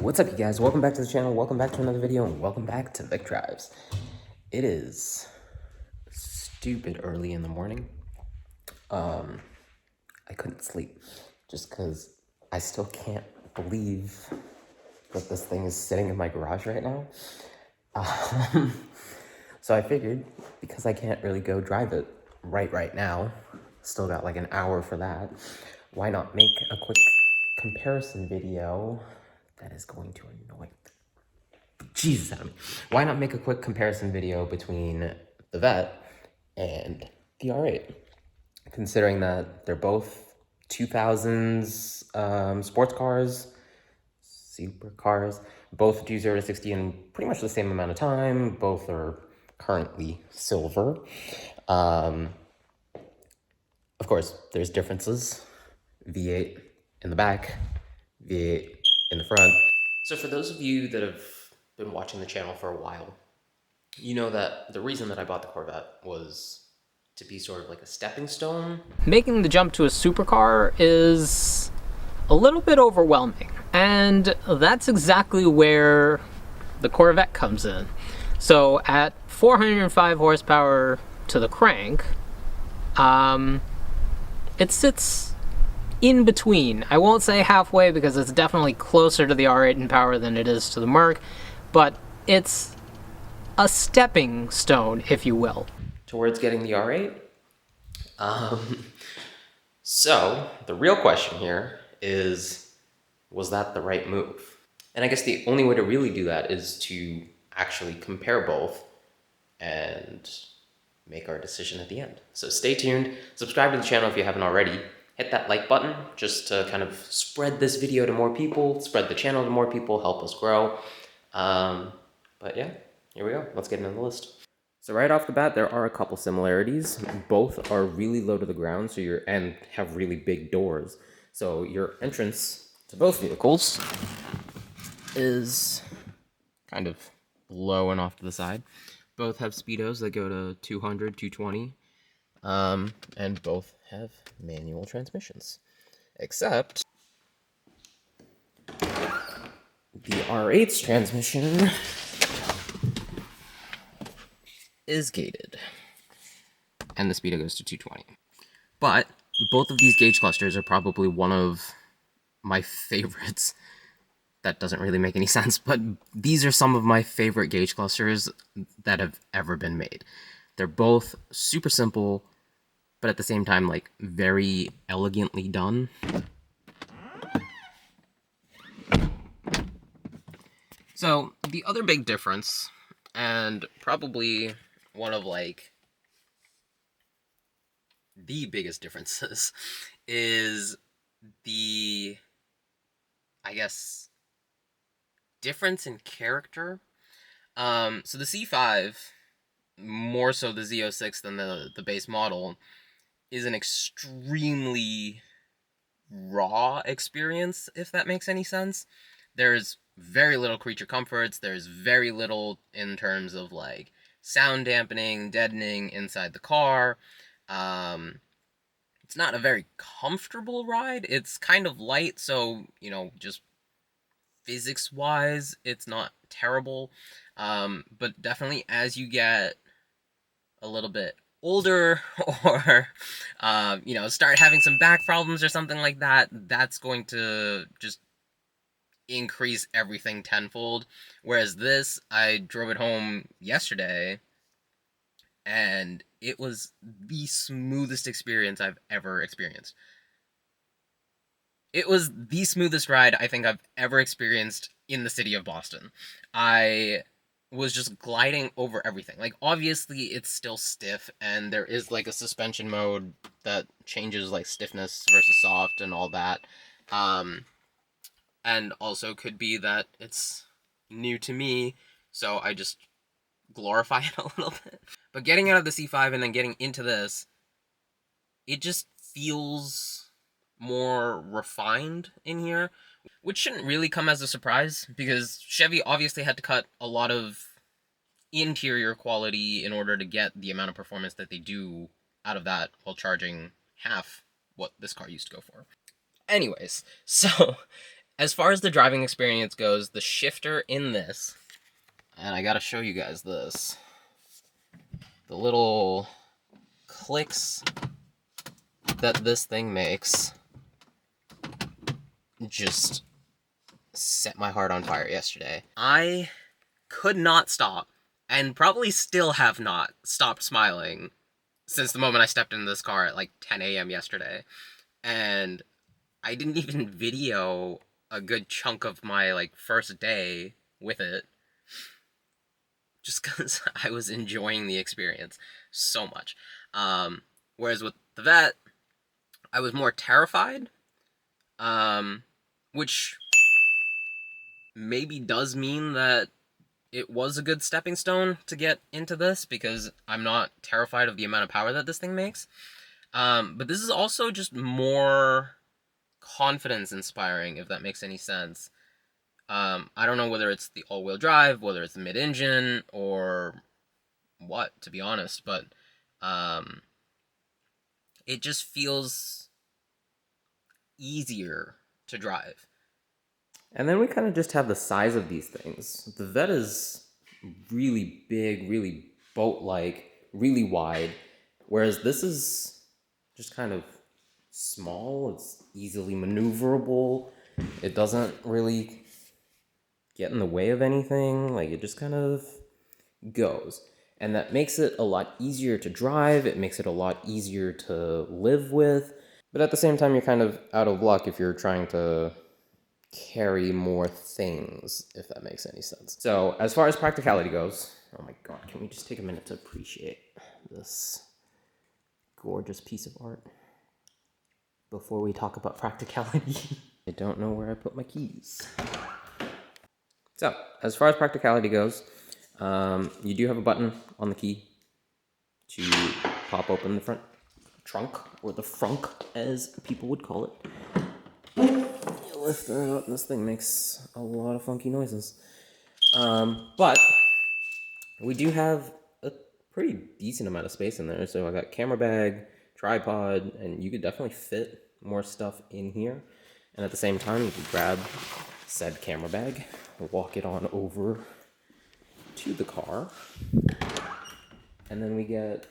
What's up, you guys? Welcome back to the channel, welcome back to another video, and welcome back to Vic Drives. It is stupid early in the morning. I couldn't sleep just because I still can't believe that this thing is sitting in my garage right now. So I figured, because I can't really go drive it right now, still got like an hour for that, why not make a quick comparison video that is going to annoy Jesus out of me. Why not make a quick comparison video between the Vet and the R8? Considering that they're both 2000s sports cars, supercars, both do 0 to 60 in pretty much the same amount of time. Both are currently silver. Of course, there's differences. V8 in the back, V8 in the front. So for those of you that have been watching the channel for a while, you know that the reason that I bought the Corvette was to be sort of like a stepping stone. Making the jump to a supercar is a little bit overwhelming, and that's exactly where the Corvette comes in. So at 405 horsepower to the crank, it sits in between. I won't say halfway because it's definitely closer to the R8 in power than it is to the Merc, but it's a stepping stone, if you will, towards getting the R8. So the real question here is, was that the right move? And I guess the only way to really do that is to actually compare both and make our decision at the end. So stay tuned, subscribe to the channel if you haven't already, hit that like button just to kind of spread this video to more people, spread the channel to more people, help us grow. But yeah, here we go. Let's get into the list. So right off the bat, there are a couple similarities. Both are really low to the ground, and have really big doors. So your entrance to both vehicles is kind of low and off to the side. Both have speedos that go to 200, 220, and both have manual transmissions. Except the R8's transmission is gated, and the speedo goes to 220. But both of these gauge clusters are probably one of my favorites. That doesn't really make any sense, but these are some of my favorite gauge clusters that have ever been made. They're both super simple, but at the same time, like, very elegantly done. So the other big difference, and probably one of like the biggest differences, is the, I guess, difference in character. So the C5, more so the Z06 than the base model, is an extremely raw experience, if that makes any sense. There's very little creature comforts, there's very little in terms of like sound dampening, deadening inside the car. It's not a very comfortable ride. It's kind of light, so, you know, just physics-wise, it's not terrible. But definitely as you get a little bit older, or you know, start having some back problems or something like that, that's going to just increase everything tenfold. Whereas this, I drove it home yesterday, and it was the smoothest experience I've ever experienced. It was the smoothest ride I think I've ever experienced in the city of Boston. I was just gliding over everything. Like, obviously, it's still stiff, and there is, like, a suspension mode that changes, like, stiffness versus soft and all that. And also could be that it's new to me, so I just glorify it a little bit. But getting out of the C5 and then getting into this, it just feels more refined in here, which shouldn't really come as a surprise, because Chevy obviously had to cut a lot of interior quality in order to get the amount of performance that they do out of that, while charging half what this car used to go for. Anyways, so As far as the driving experience goes, the shifter in this, and I gotta show you guys this, the little clicks that this thing makes just set my heart on fire yesterday. I could not stop, and probably still have not stopped smiling since the moment I stepped into this car at like 10 a.m. yesterday. And I didn't even video a good chunk of my like first day with it, just because I was enjoying the experience so much. Whereas with the Vet, I was more terrified, which maybe does mean that it was a good stepping stone to get into this, because I'm not terrified of the amount of power that this thing makes. But this is also just more confidence inspiring, if that makes any sense. I don't know whether it's the all-wheel drive, whether it's the mid-engine, or what, to be honest, but it just feels easier to drive. And then we kind of just have the size of these things. The Vet is really big, really boat-like, really wide, whereas this is just kind of small. It's easily maneuverable. It doesn't really get in the way of anything. Like, it just kind of goes. And that makes it a lot easier to drive. It makes it a lot easier to live with. But at the same time, you're kind of out of luck if you're trying to carry more things, if that makes any sense. So as far as practicality goes, oh my god, can we just take a minute to appreciate this gorgeous piece of art before we talk about practicality? I don't know where I put my keys. So as far as practicality goes, you do have a button on the key to pop open the front trunk, or the frunk as people would call it. You lift it out and this thing makes a lot of funky noises. But we do have a pretty decent amount of space in there. So I got camera bag, tripod, and you could definitely fit more stuff in here. And at the same time, you could grab said camera bag, walk it on over to the car, and then we get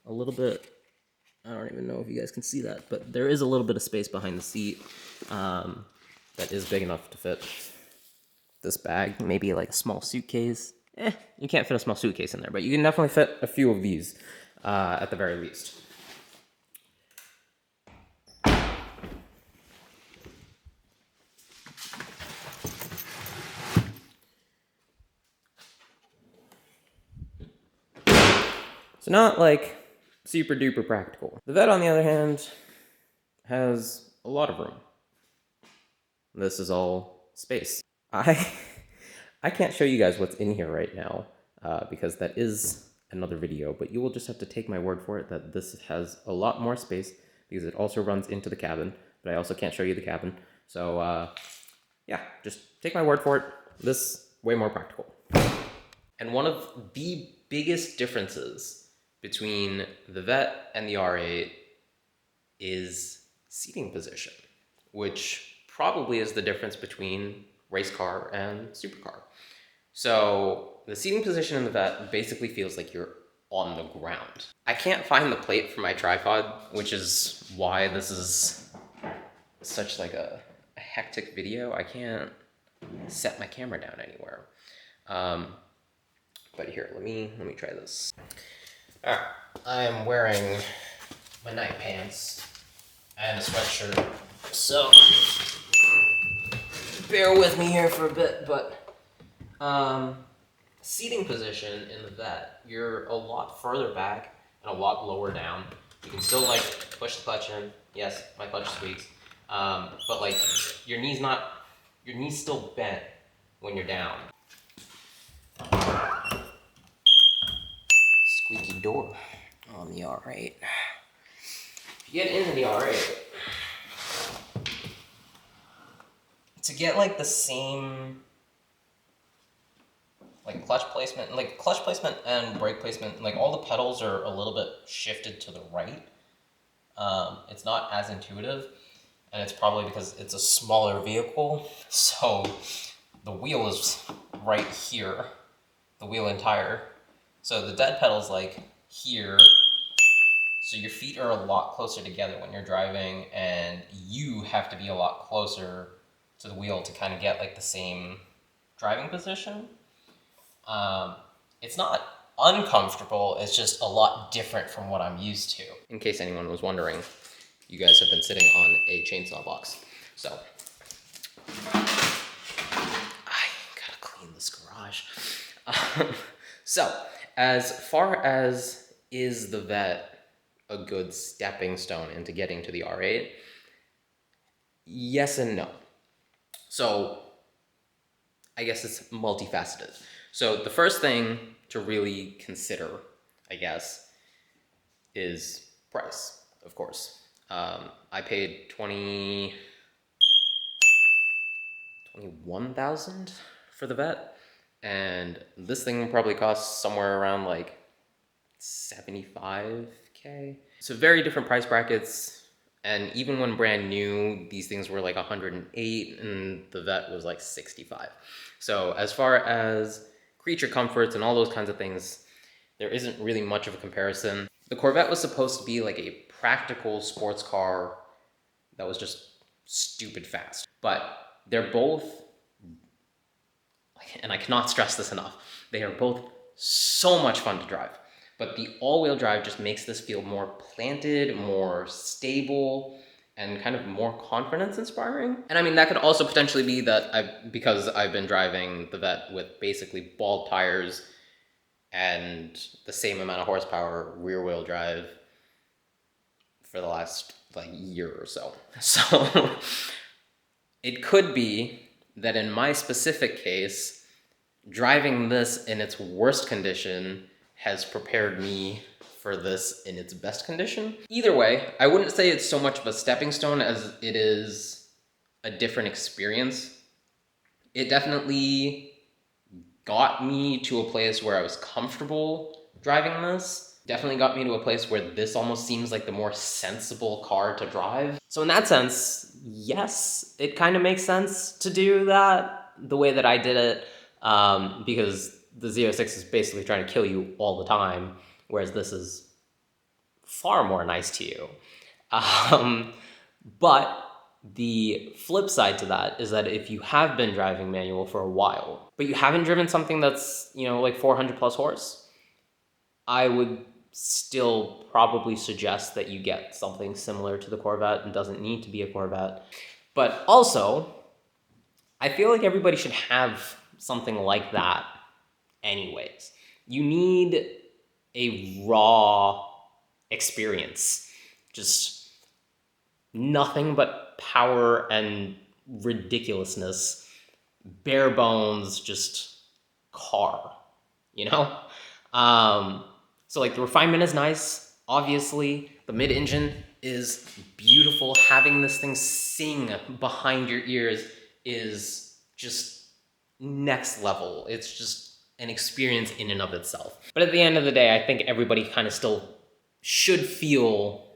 a little bit, I don't even know if you guys can see that, but there is a little bit of space behind the seat that is big enough to fit this bag, maybe like a small suitcase. You can't fit a small suitcase in there, but you can definitely fit a few of these at the very least. So not like super duper practical. The Vet, on the other hand, has a lot of room. This is all space. I can't show you guys what's in here right now because that is another video, but you will just have to take my word for it that this has a lot more space because it also runs into the cabin, but I also can't show you the cabin. So yeah, just take my word for it. This is way more practical. And one of the biggest differences between the Vet and the R8 is seating position, which probably is the difference between race car and supercar. So the seating position in the Vet basically feels like you're on the ground. I can't find the plate for my tripod, which is why this is such like a hectic video. I can't set my camera down anywhere. But here, let me try this. Alright, I am wearing my night pants and a sweatshirt, so bear with me here for a bit, but seating position in the Vet, you're a lot further back and a lot lower down. You can still like push the clutch in. Yes, my clutch squeaks. But like your knee's still bent when you're down. Squeaky door on the R8. If you get into the R8, to get like the same like clutch placement and brake placement, like all the pedals are a little bit shifted to the right. It's not as intuitive, and it's probably because it's a smaller vehicle. So the wheel is right here, the wheel and tire. So the dead pedal's like here. So your feet are a lot closer together when you're driving, and you have to be a lot closer to the wheel to kind of get like the same driving position. It's not uncomfortable, it's just a lot different from what I'm used to. In case anyone was wondering, you guys have been sitting on a chainsaw box. So, I gotta clean this garage. So, as far as is the Vet a good stepping stone into getting to the R8? Yes and no. So, I guess it's multifaceted. So the first thing to really consider, I guess, is price, of course. I paid $21,000 for the Vet, and this thing probably costs somewhere around like $75K. So very different price brackets. And even when brand new, these things were like 108 and the Vet was like 65. So as far as creature comforts and all those kinds of things, there isn't really much of a comparison. The Corvette was supposed to be like a practical sports car that was just stupid fast. But they're both, and I cannot stress this enough, they are both so much fun to drive. But the all-wheel drive just makes this feel more planted, more stable, and kind of more confidence-inspiring. And I mean, that could also potentially be that because I've been driving the Vet with basically bald tires and the same amount of horsepower rear-wheel drive for the last like year or so. So it could be that in my specific case, driving this in its worst condition has prepared me for this in its best condition. Either way, I wouldn't say it's so much of a stepping stone as it is a different experience. It definitely got me to a place where I was comfortable driving this. Definitely got me to a place where this almost seems like the more sensible car to drive. So in that sense, yes, it kind of makes sense to do that the way that I did it, because the Z06 is basically trying to kill you all the time, whereas this is far more nice to you. But the flip side to that is that if you have been driving manual for a while, but you haven't driven something that's, you know, like 400 plus horse, I would still probably suggest that you get something similar to the Corvette. It doesn't need to be a Corvette. But also, I feel like everybody should have something like that anyways. You need a raw experience. Just nothing but power and ridiculousness. Bare bones, just car, you know? So like the refinement is nice, obviously. The mid-engine is beautiful. Having this thing sing behind your ears is just next level. It's just an experience in and of itself. But at the end of the day, I think everybody kind of still should feel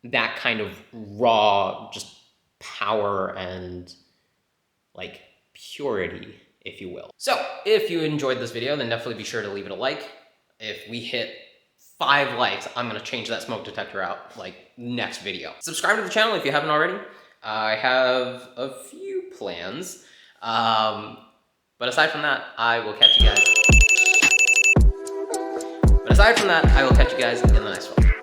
that kind of raw, just power and like purity, if you will. So if you enjoyed this video, then definitely be sure to leave it a like. If we hit 5 likes, I'm gonna change that smoke detector out like next video. Subscribe to the channel if you haven't already. I have a few plans. But aside from that, I will catch you guys in the next one.